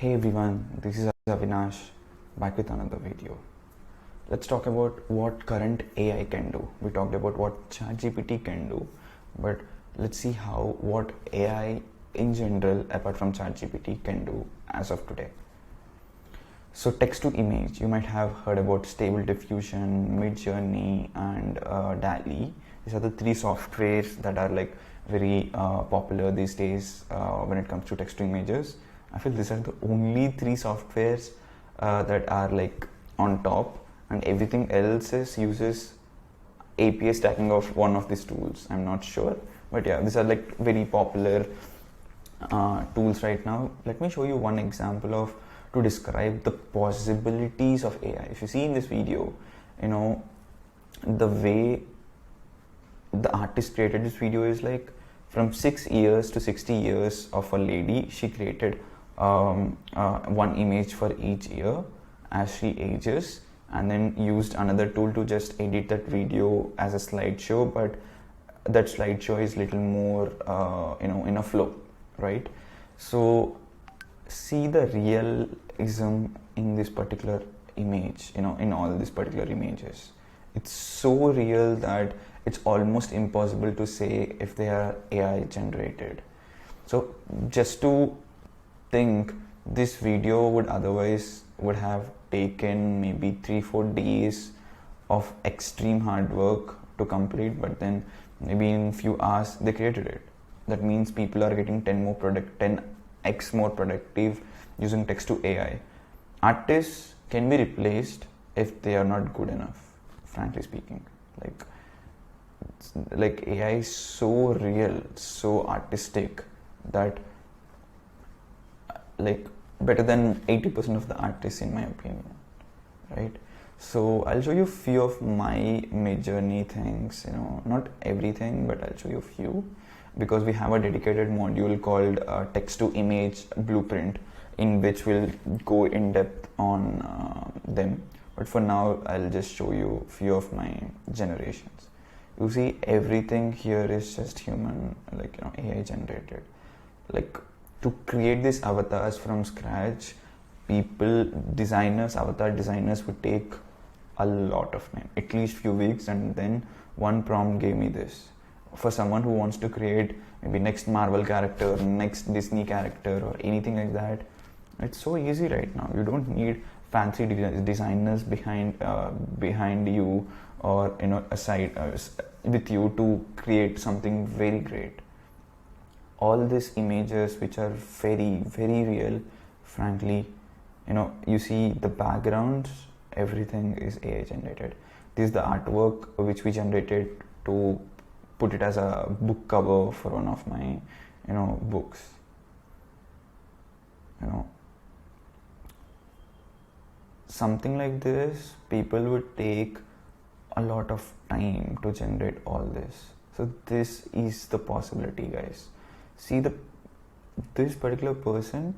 Hey everyone, this is Avinash back with another video. Let's talk about what current AI can do. We talked about what ChatGPT can do, but let's see what AI in general apart from ChatGPT can do as of today. So text to image, you might have heard about Stable Diffusion, Midjourney and DALL-E. These are the three softwares that are like very popular these days when it comes to text to images. I feel these are the only three softwares that are like on top, and everything else uses API stacking of one of these tools. I'm not sure, but yeah, these are like very popular tools right now. Let me show you one example to describe the possibilities of AI. If you see in this video, the way the artist created this video is like from 6 years to 60 years of a lady. She created one image for each year as she ages, and then used another tool to just edit that video as a slideshow, but that slideshow is little more in a flow, right? So see the realism in this particular image, in all these particular images. It's so real that it's almost impossible to say if they are AI generated. So just to think, this video would have taken maybe 3-4 days of extreme hard work to complete, but then maybe in few hours they created it. That means people are getting 10x more productive using text to AI. Artists can be replaced if they are not good enough, frankly speaking. Like AI is so real, so artistic, that like better than 80% of the artists in my opinion, right? So I'll show you few of my Midjourney things, not everything, but I'll show you a few, because we have a dedicated module called text to image blueprint, in which we'll go in depth on them. But for now, I'll just show you few of my generations. You see, everything here is just human, AI generated. Like, to create these avatars from scratch, avatar designers would take a lot of time, at least few weeks, and then one prompt gave me this. For someone who wants to create maybe next Marvel character, next Disney character, or anything like that, it's so easy right now. You don't need fancy designers behind you, or aside with you to create something very great. All these images which are very, very real, frankly, you see the backgrounds, everything is AI generated. This is the artwork which we generated to put it as a book cover for one of my books. Something like this, people would take a lot of time to generate all this. So this is the possibility, guys. See, this particular person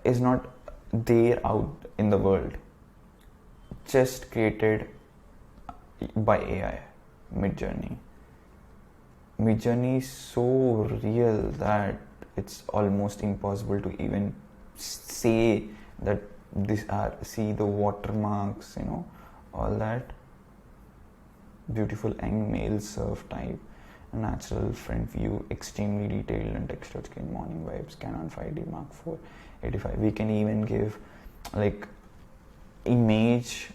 is not there out in the world, just created by AI. Midjourney is so real that it's almost impossible to even say that see the watermarks, all that. Beautiful young male surf type, natural front view, extremely detailed and textured skin, morning vibes, Canon 5D Mark IV 85. We can even give image.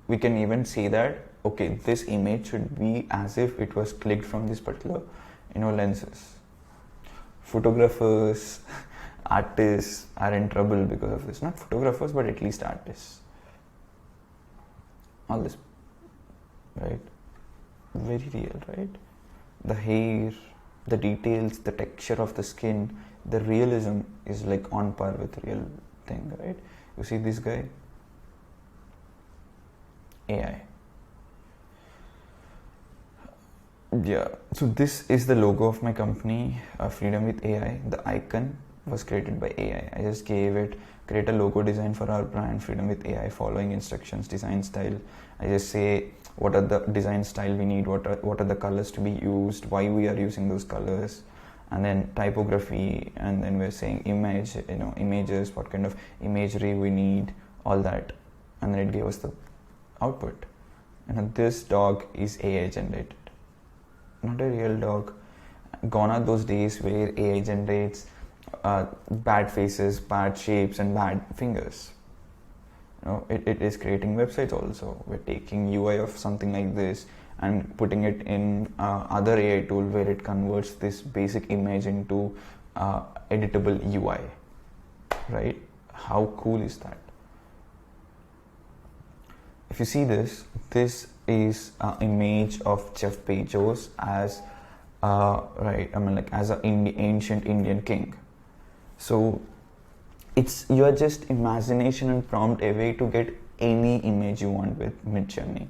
We can even say that okay, this image should be as if it was clicked from this particular lenses. Photographers, artists are in trouble because of this. Not photographers, but at least artists. All this, right? Very real, right? The hair, the details, the texture of the skin, the realism is like on par with real thing, right? You see this guy, AI. Yeah, so this is the logo of my company, Freedom with AI. The icon was created by AI. I just gave it, create a logo design for our brand, Freedom with AI, following instructions, design style. I just say what are the design style we need, what are the colors to be used, why we are using those colors, and then typography, and then we're saying image, images, what kind of imagery we need, all that, and then it gave us the output. This dog is AI generated, not a real dog. Gone are those days where AI generates bad faces, bad shapes, and bad fingers. It is creating websites also. We're taking UI of something like this and putting it in other AI tool where it converts this basic image into editable UI, right? How cool is that? If you see this is an image of Jeff Bezos as as an ancient Indian king. So you are just imagination and prompt away to get any image you want with Midjourney.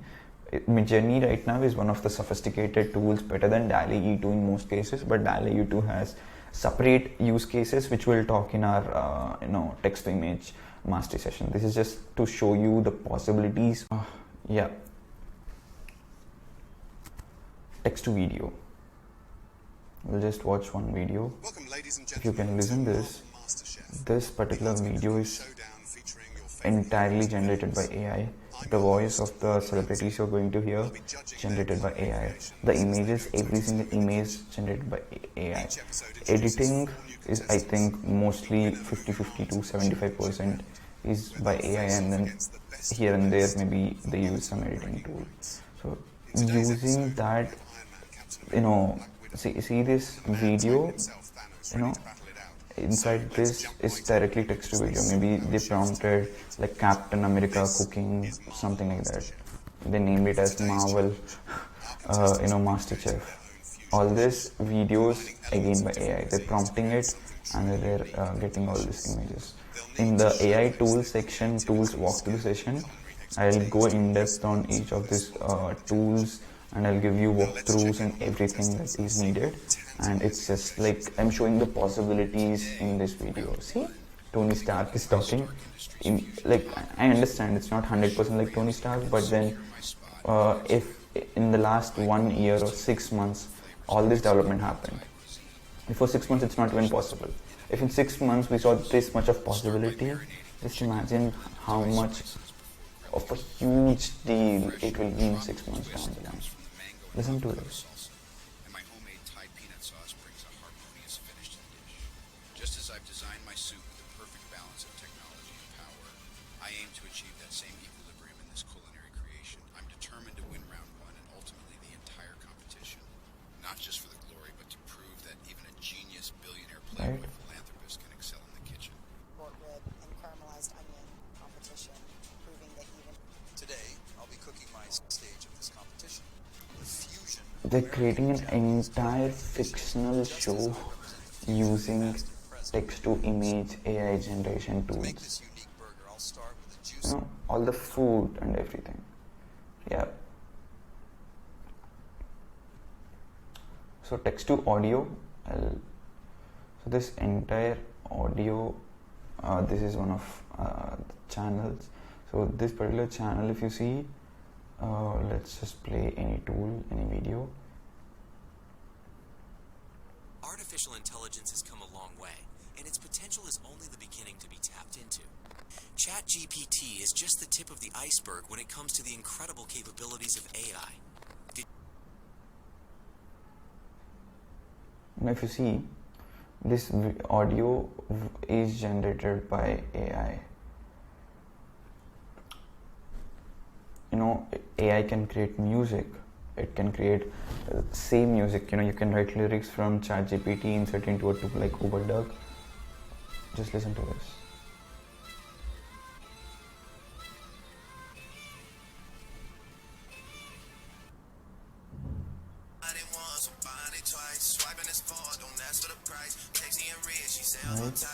Midjourney right now is one of the sophisticated tools, better than DALL-E E2 in most cases, but DALL-E E2 has separate use cases which we'll talk in our text to image mastery session. This is just to show you the possibilities. Text to video. We'll just watch one video. If you can listen this particular video is entirely generated by AI. The voice of the celebrities you're going to hear generated by AI. The images, every single image generated by AI. Editing is, I think, mostly 50-50 to 75% is by AI, and then here and there maybe they use some editing tool. So using that, see this video, inside this is directly text to video. Maybe they prompted like Captain America cooking, something like that. They named it as Marvel, Master Chef. All these videos again by AI. They're prompting it and they're getting all these images. In the AI tools section, tools walkthrough session, I'll go in depth on each of these tools, and I'll give you walkthroughs and everything that is needed. And it's just like I'm showing the possibilities in this video. See, Tony Stark is talking. I understand it's not 100% like Tony Stark, but then if in the last 1 year or 6 months all this development happened, before 6 months it's not even possible. If in 6 months we saw this much of possibility, just imagine how much of a huge deal it will be in 6 months down the line. Listen to this. And my homemade Thai peanut sauce brings a harmonious finish to the dish. Just as I've designed my soup with the perfect balance of technology and power, I aim to achieve that same equilibrium in this culinary creation. I'm determined to win round one and ultimately the entire competition. Not just for the glory, but to prove that even a genius billionaire playboy philanthropist can excel in the kitchen. Pork rib and caramelized onion competition, proving that even today, I'll be cooking my stage of this competition. They're creating an entire fictional show using text-to-image AI generation tools. All the food and everything. Yeah. So text-to-audio. So this entire audio, this is one of the channels. So this particular channel, if you see, let's just play any tool, any video. Artificial intelligence has come a long way, and its potential is only the beginning to be tapped into. ChatGPT is just the tip of the iceberg when it comes to the incredible capabilities of AI. Now if you see, this audio is generated by AI. AI can create music. It can create same music. You can write lyrics from ChatGPT, insert into a tool like Overdub. Just listen to this. Right.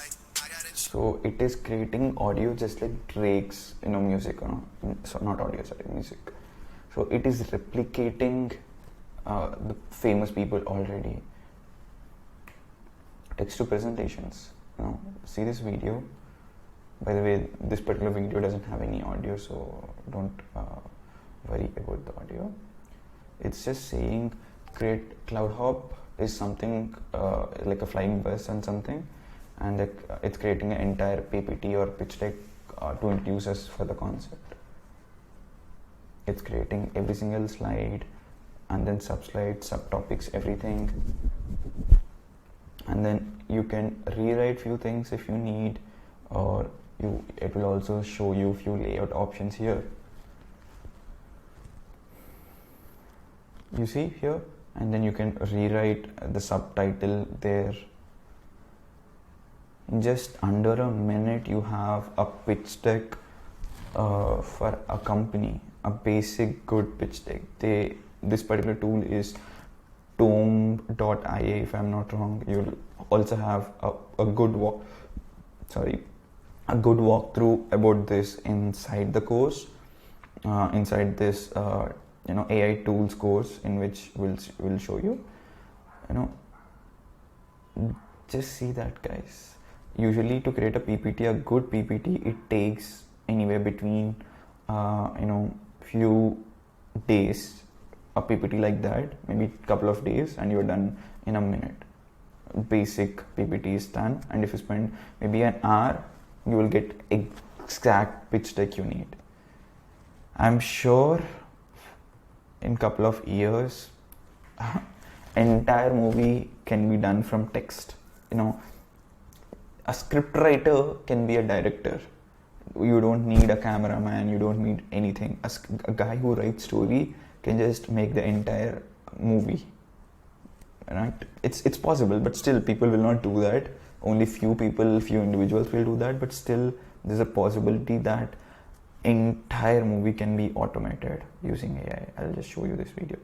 So it is creating audio just like Drake's music, so not audio, sorry, music. So it is replicating the famous people already. Text to presentations. See this video. By the way, this particular video doesn't have any audio, so don't worry about the audio. It's just saying create cloud hop is something like a flying bus and something, and like it's creating an entire PPT or pitch deck to introduce us for the concept. It's creating every single slide and then sub-slides, subtopics, everything, and then you can rewrite few things if you need, or it will also show you few layout options here. You see here, and then you can rewrite the subtitle there. In just under a minute you have a pitch deck for a company, a basic good pitch deck. This particular tool is tome.ia, if I'm not wrong. You'll also have a good walkthrough about this inside the course, inside this AI tools course, in which will show you. Just see that, guys. Usually to create a PPT, a good PPT, it takes anywhere between few days. A PPT like that, maybe a couple of days, and you're done in a minute. Basic PPT is done, and if you spend maybe an hour, you will get exact pitch deck you need. I'm sure in couple of years entire movie can be done from text. A script writer can be a director. You don't need a cameraman, you don't need anything. A guy who writes story can just make the entire movie, right? It's possible, but still people will not do that. Only few individuals will do that, but still there's a possibility that entire movie can be automated using AI. I'll just show you this video.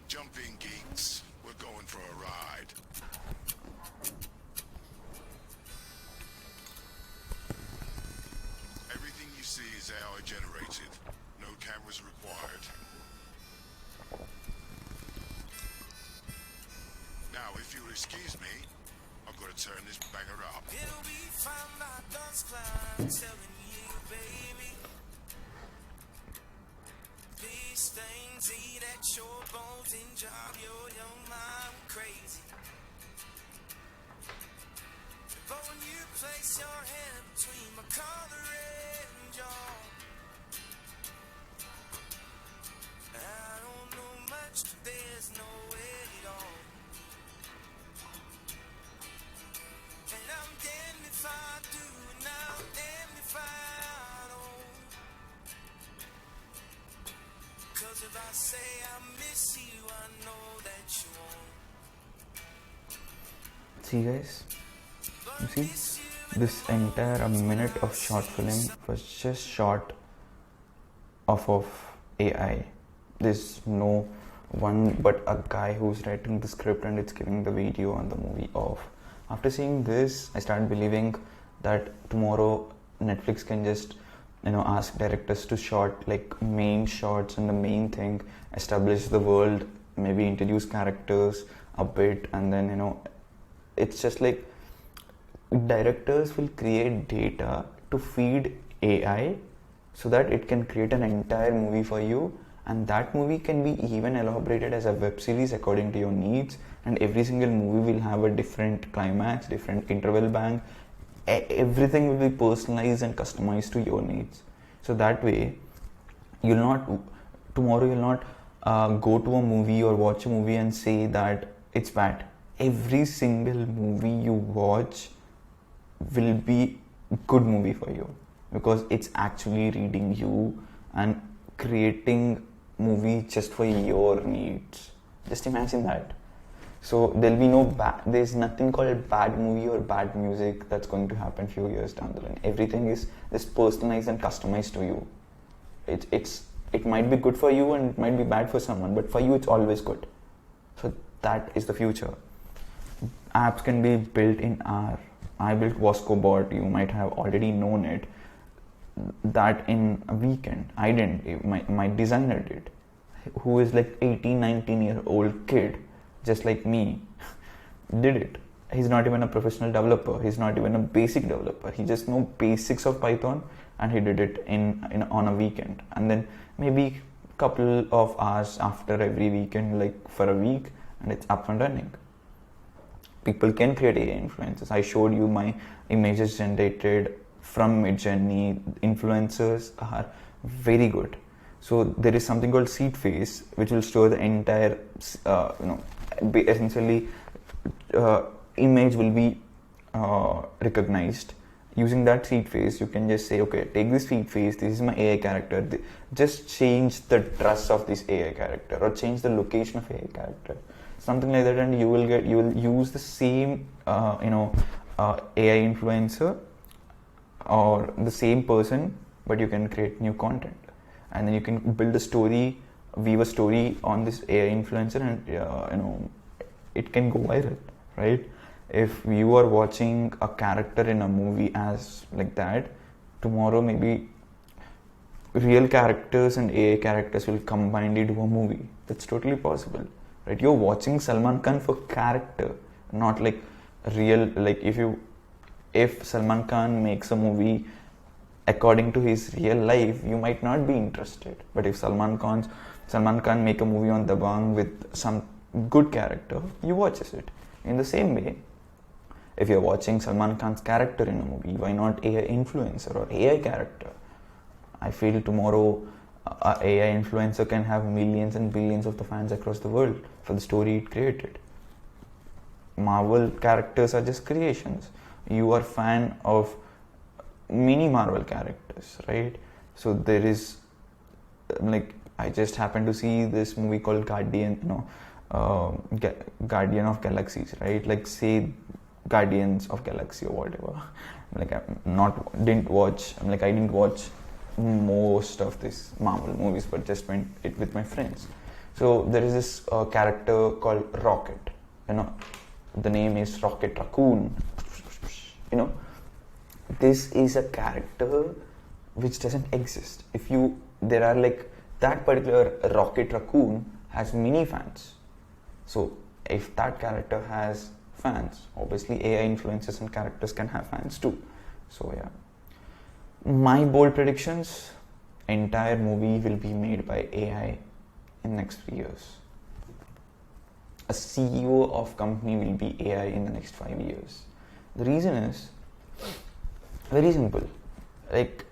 Jump in, geeks. We're going for a ride. Everything you see is AI generated. No cameras required. Now, if you'll excuse me, I've got to turn this banger up. It'll be fine, my thoughts clouds telling you, baby. These things eat at your bones and drive your young mind crazy. But when you place your hand between my collar and jaw, I don't know much, but there's no way at all. And I'm damned if I do, and I'm damned if I don't. 'Cause if I say I miss you, I know that you won't. See, guys, you see, this entire minute of short film was just shot off of AI. There's no one but a guy who's writing the script and it's giving the video on the movie off. After seeing this, I started believing that tomorrow Netflix can just ask directors to shot like main shots and the main thing, establish the world, maybe introduce characters a bit, and then it's just like directors will create data to feed AI so that it can create an entire movie for you, and that movie can be even elaborated as a web series according to your needs, and every single movie will have a different climax, different interval bank. Everything will be personalized and customized to your needs. So that way tomorrow you'll not go to a movie or watch a movie and say that it's bad. Every single movie you watch will be good movie for you, because it's actually reading you and creating movie just for your needs. Just imagine that. So there'll be there's nothing called bad movie or bad music that's going to happen few years down the line. Everything is personalized and customized to you. It might be good for you and it might be bad for someone, but for you it's always good. So that is the future. Apps can be built in R. I built VoscoBot, you might have already known it, that in a weekend. I didn't, my designer did, who is like 18-19-year-old kid just like me, did it. He's not even a professional developer, he's not even a basic developer, he just knows basics of Python, and he did it on a weekend. And then maybe couple of hours after every weekend, like for a week, and it's up and running. People can create AI influencers. I showed you my images generated from Midjourney. Influencers are very good. So there is something called seed phase, which will store the entire, essentially, image will be recognized. Using that seed phase, you can just say, okay, take this seed phase, this is my AI character. Just change the dress of this AI character, or change the location of AI character, something like that, and you will use the same AI influencer or the same person, but you can create new content, and then you can build a story, weave a story on this AI influencer, and it can go viral, right? If you are watching a character in a movie as like that, tomorrow maybe real characters and AI characters will combinedly do a movie. That's totally possible, right? You're watching Salman Khan for character, not like real. Like if Salman Khan makes a movie according to his real life, you might not be interested. But if Salman Khan make a movie on Dabangg with some good character, you watches it. In the same way, if you're watching Salman Khan's character in a movie, why not AI influencer or AI character? I feel tomorrow a AI influencer can have millions and billions of the fans across the world for the story it created. Marvel characters are just creations. You are fan of mini Marvel characters, right? So there is, like, I just happened to see this movie called Guardian of Galaxies, right? Like, say Guardians of Galaxy or whatever. Like, I didn't watch most of these Marvel movies, but just went it with my friends. So there is this character called Rocket. The name is Rocket Raccoon. This is a character which doesn't exist. There are like that particular Rocket Raccoon has mini fans. So if that character has fans, obviously AI influencers and characters can have fans too. So yeah, my bold predictions: entire movie will be made by AI in next 3 years. A CEO of company will be AI in the next 5 years. The reason is very simple. Like,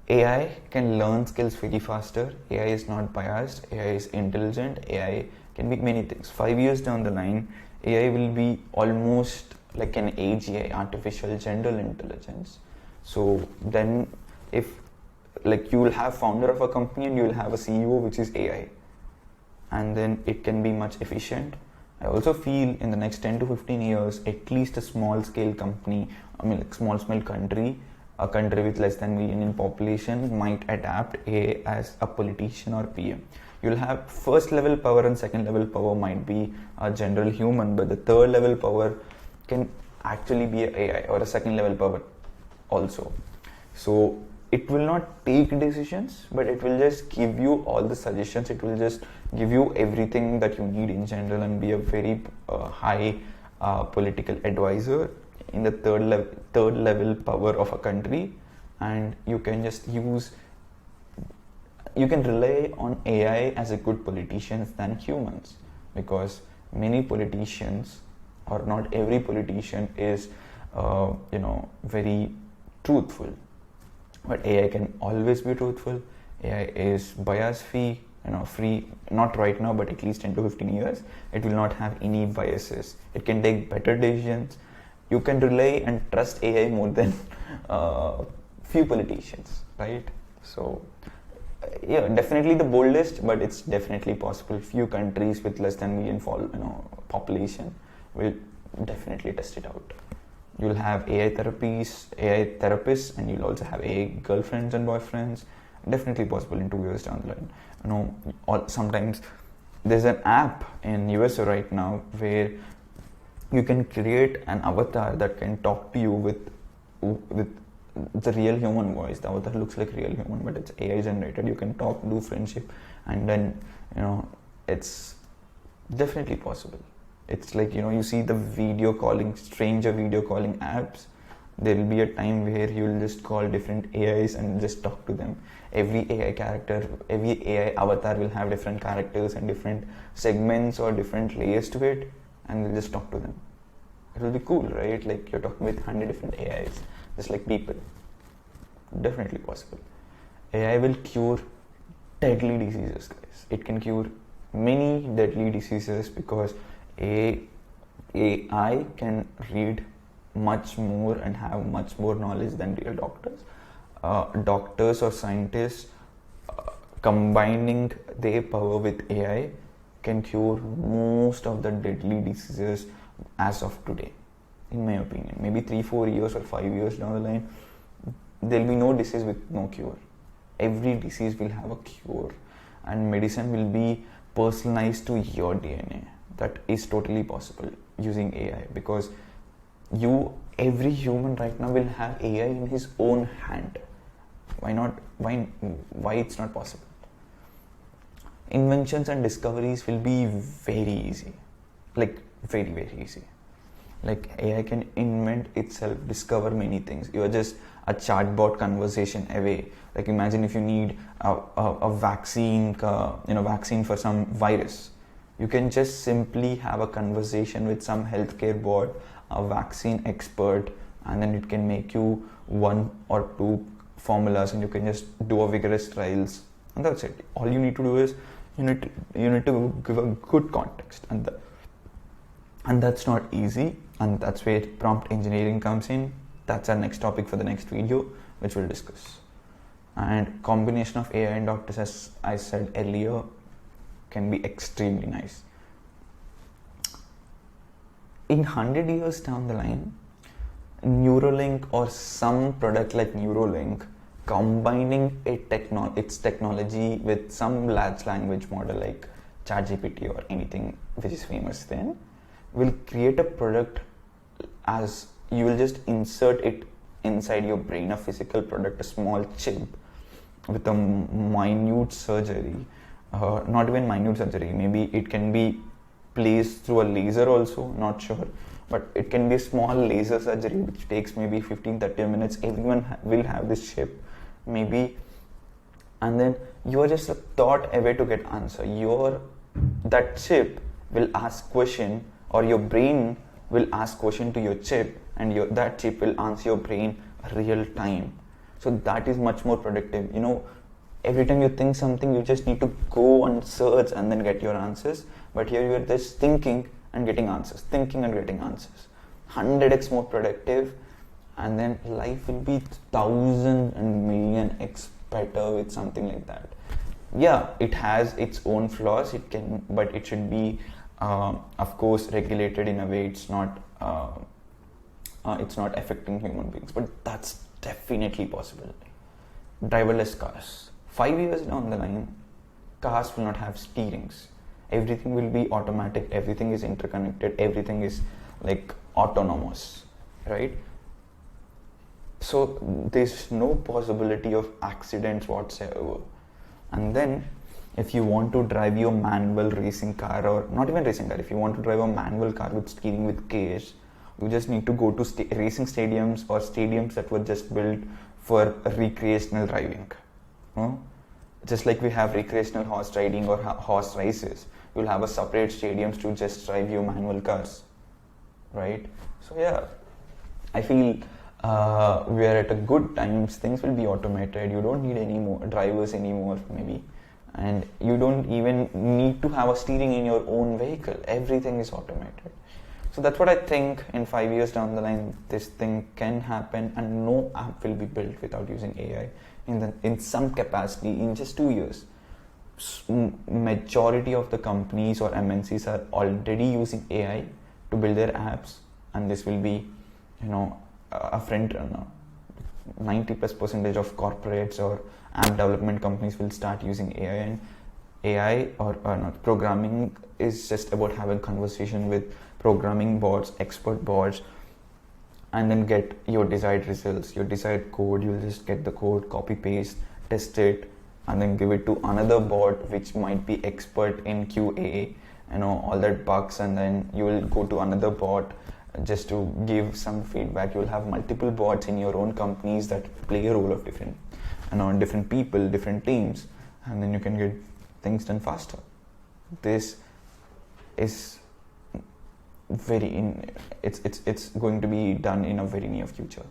AI can learn skills very faster. AI is not biased. AI is intelligent. AI can be many things. 5 years down the line, AI will be almost like an AGI, artificial general intelligence. So then, if like you will have founder of a company and you will have a CEO which is AI, and then it can be much efficient. I also feel in the next 10 to 15 years, at least a small scale company, small country, a country with less than 1 million in population might adapt AI as a politician or PM. You'll have first level power and second level power might be a general human, but the third level power can actually be an AI or a second level power also. So it will not take decisions, but it will just give you all the suggestions. It will just give you everything that you need in general and be a very high political advisor in the third level power of a country. And you can just you can rely on AI as a good politicians than humans, because many politicians, or not every politician, is very truthful. But AI can always be truthful. AI is bias free, not right now, but at least 10 to 15 years, it will not have any biases. It can take better decisions. You can rely and trust AI more than few politicians, right? So yeah, definitely the boldest, but it's definitely possible. Few countries with less than 1 million population will definitely test it out. You'll have AI therapists, and you'll also have AI girlfriends and boyfriends. Definitely possible in 2 years down the line. Sometimes there's an app in USA right now where you can create an avatar that can talk to you with the real human voice. The avatar looks like real human, but it's AI generated. You can talk, do friendship, and then it's definitely possible. It's like you see the stranger video calling apps. There will be a time where you will just call different AIs and just talk to them. Every AI character, every AI avatar will have different characters and different segments or different layers to it, and we'll just talk to them. It will be cool, right? Like you're talking with 100 different AIs, just like people. Definitely possible. AI will cure deadly diseases, guys. It can cure many deadly diseases because AI can read much more and have much more knowledge than real doctors. Doctors or scientists combining their power with AI can cure most of the deadly diseases as of today, in my opinion. Maybe 3-4 years or 5 years down the line, there'll be no disease with no cure. Every disease will have a cure, and medicine will be personalized to your DNA. That is totally possible using AI, because every human right now will have AI in his own hand. Why not? Why it's not possible? Inventions and discoveries will be very easy, like very easy. Like AI can invent itself, discover many things. You are just a chatbot conversation away. Like imagine if you need a vaccine, vaccine for some virus. You can just simply have a conversation with some healthcare bot, a vaccine expert, and then it can make you 1 or 2 formulas, and you can just do a vigorous trials, and that's it. All you need to do is you need to give a good context, and that's not easy, and that's where prompt engineering comes in. That's our next topic for the next video, which we'll discuss. And combination of AI and doctors, as I said earlier, can be extremely nice. In 100 years down the line, Neuralink or some product like Neuralink combining its technology with some large language model like ChatGPT or anything which is famous then, will create a product as you will just insert it inside your brain, a physical product, a small chip with a minute surgery, not even minute surgery, maybe it can be placed through a laser also, not sure, but it can be a small laser surgery which takes maybe 15-30 minutes. Everyone will have this chip maybe, and then you are just a thought away to get answer. That chip will ask question, or your brain will ask question to your chip, and that chip will answer your brain real time. So that is much more productive. Every time you think something, you just need to go and search and then get your answers. But here you are just thinking and getting answers, 100x more productive, and then life will be 1,000 and million x better with something like that. Yeah, it has its own flaws. But it should be, of course, regulated in a way it's not affecting human beings. But that's definitely possible. Driverless cars. 5 years down the line, cars will not have steerings. Everything will be automatic. Everything is interconnected. Everything is like autonomous, right? So there's no possibility of accidents whatsoever. And then if you want to drive your manual racing car, or not even racing car, if you want to drive a manual car with steering with gears, you just need to go to racing stadiums or stadiums that were just built for recreational driving. Just like we have recreational horse riding or horse races, you'll have a separate stadiums to just drive your manual cars, right? So yeah, I feel we are at a good times. Things will be automated. You don't need any more drivers anymore, maybe, and you don't even need to have a steering in your own vehicle. Everything is automated. So that's what I think. In 5 years down the line, this thing can happen, and no app will be built without using AI in some capacity in just 2 years. Majority of the companies or MNCs are already using AI to build their apps, and this will be, a front runner. 90+% of corporates or app development companies will start using AI, and AI or not programming is just about having conversation with programming bots, expert bots, and then get your desired results, your desired code. You'll just get the code, copy paste, test it, and then give it to another bot which might be expert in QA, all that bugs, and then you will go to another bot, Just to give some feedback, you'll have multiple bots in your own companies that play a role of different people, different teams, and then you can get things done faster. This is it's going to be done in a very near future.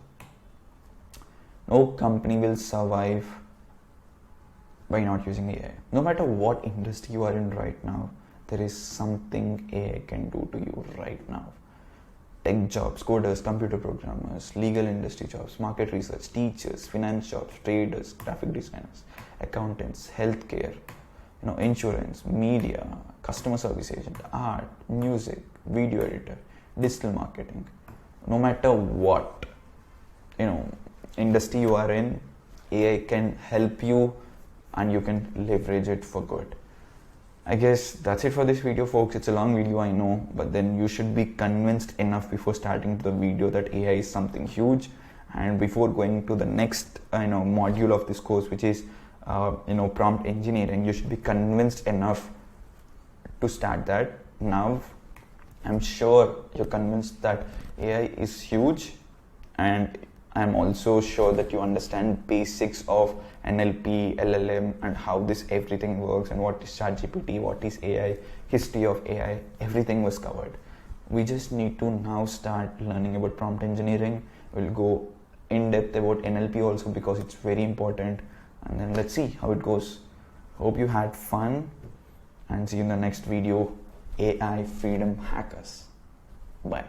No company will survive by not using AI. No matter what industry you are in right now, there is something AI can do to you right now. Tech jobs, coders, computer programmers, legal industry jobs, market research, teachers, finance jobs, traders, graphic designers, accountants, healthcare, insurance, media, customer service agent, art, music, video editor, digital marketing. No matter what, industry you are in, AI can help you and you can leverage it for good. I guess that's it for this video, folks. It's a long video, I know, but then you should be convinced enough before starting the video that AI is something huge, and before going to the next module of this course, which is prompt engineering, you should be convinced enough to start that. Now I'm sure you're convinced that AI is huge, and I'm also sure that you understand basics of NLP, LLM, and how this everything works, and what is ChatGPT, what is AI, history of AI, everything was covered. We just need to now start learning about prompt engineering. We'll go in depth about NLP also because it's very important, and then let's see how it goes. Hope you had fun, and see you in the next video. AI Freedom Hackers. Bye.